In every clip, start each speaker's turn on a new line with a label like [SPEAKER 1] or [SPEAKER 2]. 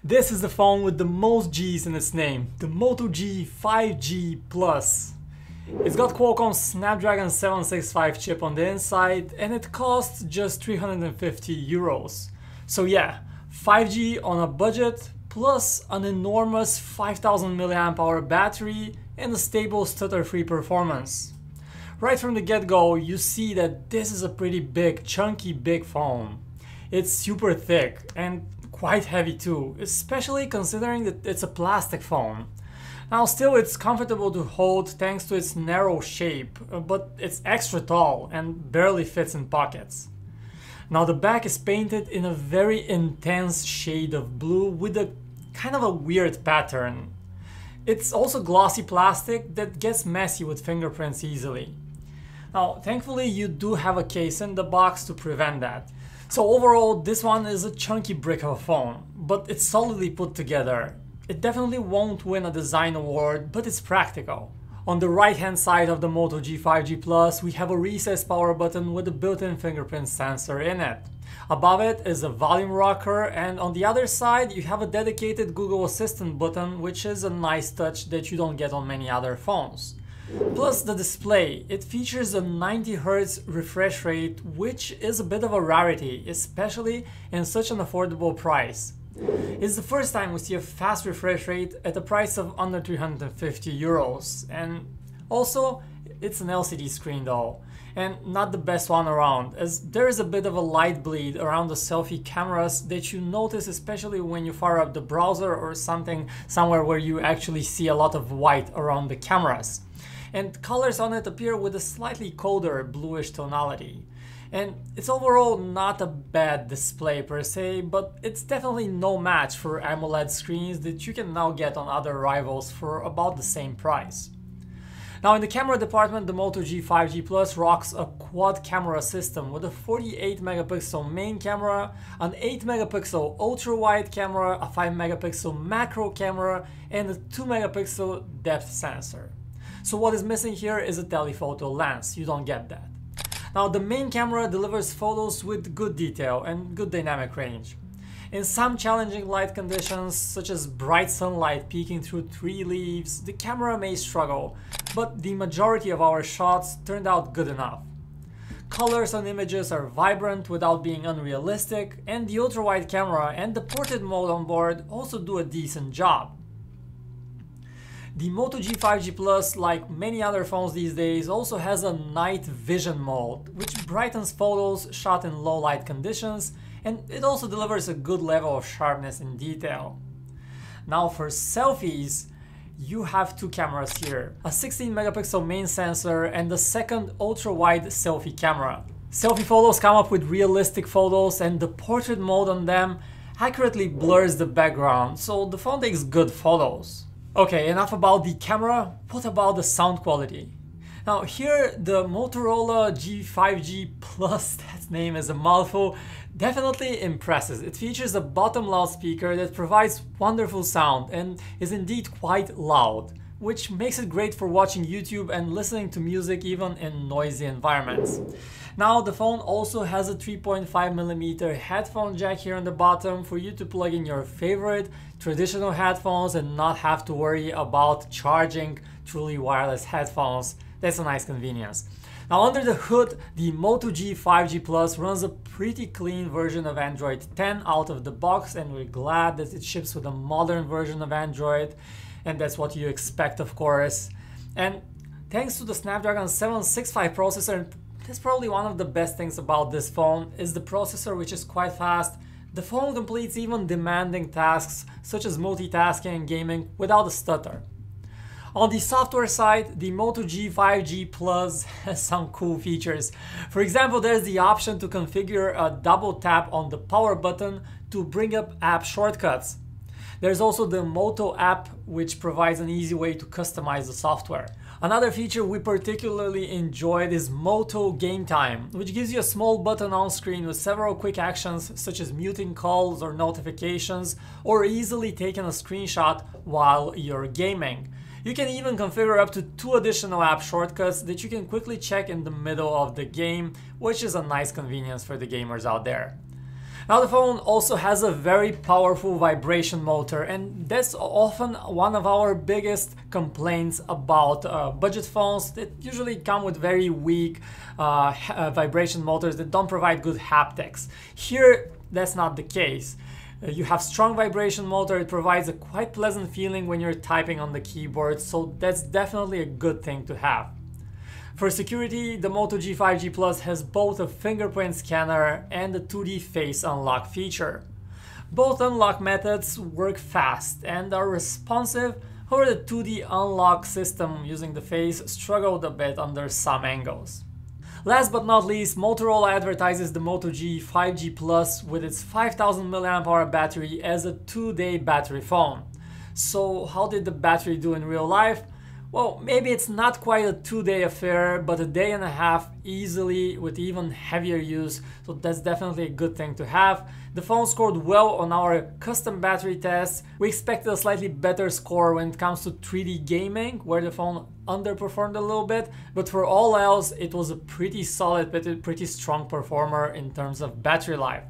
[SPEAKER 1] This is the phone with the most G's in its name, the Moto G 5G Plus. It's got Qualcomm's Snapdragon 765 chip on the inside and it costs just 350 euros. So yeah, 5G on a budget plus an enormous 5000 mAh battery and a stable stutter-free performance. Right from the get-go, you see that this is a pretty big, chunky big phone. It's super thick and quite heavy too, especially considering that it's a plastic phone. Now still it's comfortable to hold thanks to its narrow shape, but it's extra tall and barely fits in pockets. Now the back is painted in a very intense shade of blue with a kind of a weird pattern. It's also glossy plastic that gets messy with fingerprints easily. Now thankfully you do have a case in the box to prevent that. So overall this one is a chunky brick of a phone, but it's solidly put together. It definitely won't win a design award, but it's practical. On the right hand side of the Moto G 5G Plus, we have a recessed power button with a built-in fingerprint sensor in it. Above it is a volume rocker, and on the other side you have a dedicated Google Assistant button, which is a nice touch that you don't get on many other phones. Plus the display, it features a 90Hz refresh rate, which is a bit of a rarity, especially in such an affordable price. It's the first time we see a fast refresh rate at a price of under 350 euros, and also it's an LCD screen though, and not the best one around, as there is a bit of a light bleed around the selfie cameras that you notice, especially when you fire up the browser or somewhere where you actually see a lot of white around the cameras. And colors on it appear with a slightly colder bluish tonality. And it's overall not a bad display per se, but it's definitely no match for AMOLED screens that you can now get on other rivals for about the same price. Now in the camera department, the Moto G 5G Plus rocks a quad camera system with a 48 megapixel main camera, an 8 megapixel ultra-wide camera, a 5 megapixel macro camera, and a 2 megapixel depth sensor. So what is missing here is a telephoto lens, you don't get that. Now the main camera delivers photos with good detail and good dynamic range. In some challenging light conditions, such as bright sunlight peeking through tree leaves, the camera may struggle, but the majority of our shots turned out good enough. Colors on images are vibrant without being unrealistic, and the ultra-wide camera and the portrait mode on board also do a decent job. The Moto G 5G Plus, like many other phones these days, also has a night vision mode, which brightens photos shot in low light conditions, and it also delivers a good level of sharpness and detail. Now for selfies, you have two cameras here, a 16 megapixel main sensor and the second ultra-wide selfie camera. Selfie photos come up with realistic photos, and the portrait mode on them accurately blurs the background, so the phone takes good photos. Okay, enough about the camera. What about the sound quality? Now here the Motorola G5G Plus, that name is a mouthful, definitely impresses. It features a bottom loudspeaker that provides wonderful sound and is indeed quite loud, which makes it great for watching YouTube and listening to music even in noisy environments. Now the phone also has a 3.5mm headphone jack here on the bottom for you to plug in your favorite traditional headphones and not have to worry about charging truly wireless headphones. That's a nice convenience. Now under the hood, the Moto G 5G Plus runs a pretty clean version of Android 10 out of the box, and we're glad that it ships with a modern version of Android, and that's what you expect, of course. And thanks to the Snapdragon 765 processor, that's probably one of the best things about this phone is the processor, which is quite fast. The phone completes even demanding tasks such as multitasking and gaming without a stutter. On the software side, the Moto G 5G Plus has some cool features. For example, there's the option to configure a double tap on the power button to bring up app shortcuts. There's also the Moto app, which provides an easy way to customize the software. Another feature we particularly enjoyed is Moto Game Time, which gives you a small button on screen with several quick actions such as muting calls or notifications, or easily taking a screenshot while you're gaming. You can even configure up to 2 additional app shortcuts that you can quickly check in the middle of the game, which is a nice convenience for the gamers out there. Now the phone also has a very powerful vibration motor, and that's often one of our biggest complaints about budget phones that usually come with very weak vibration motors that don't provide good haptics. Here that's not the case. You have strong vibration motor, it provides a quite pleasant feeling when you're typing on the keyboard, so that's definitely a good thing to have. For security, the Moto G 5G Plus has both a fingerprint scanner and a 2D face unlock feature. Both unlock methods work fast and are responsive, however the 2D unlock system using the face struggled a bit under some angles. Last but not least, Motorola advertises the Moto G 5G Plus with its 5000 mAh battery as a 2-day battery phone. So how did the battery do in real life? Well, maybe it's not quite a 2-day affair, but a day and a half easily with even heavier use, so that's definitely a good thing to have. The phone scored well on our custom battery tests. We expected a slightly better score when it comes to 3D gaming, where the phone underperformed a little bit, but for all else, it was a pretty solid, pretty strong performer in terms of battery life.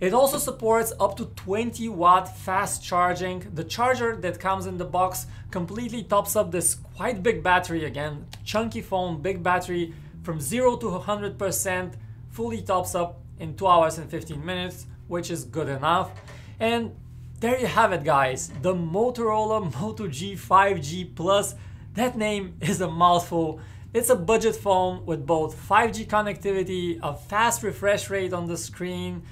[SPEAKER 1] It also supports up to 20-watt fast charging. The charger that comes in the box completely tops up this quite big battery again. Chunky phone, big battery, from 0 to 100%, fully tops up in 2 hours and 15 minutes, which is good enough. And there you have it, guys, the Motorola Moto G 5G Plus. That name is a mouthful. It's a budget phone with both 5G connectivity, a fast refresh rate on the screen,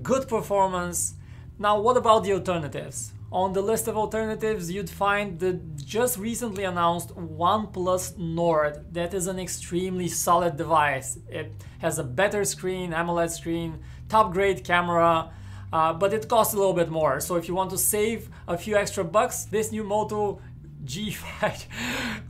[SPEAKER 1] good performance. Now, what about the alternatives? On the list of alternatives, you'd find the just recently announced OnePlus Nord. That is an extremely solid device. It has a better screen, AMOLED screen, top grade camera, but it costs a little bit more. So if you want to save a few extra bucks, this new Moto G5,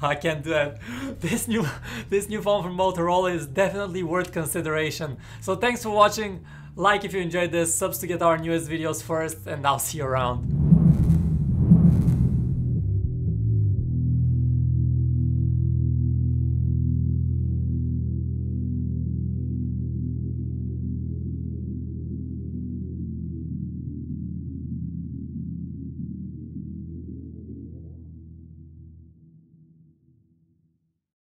[SPEAKER 1] I can't do that. This new phone from Motorola is definitely worth consideration. So thanks for watching. Like if you enjoyed this, subs to get our newest videos first, and I'll see you around.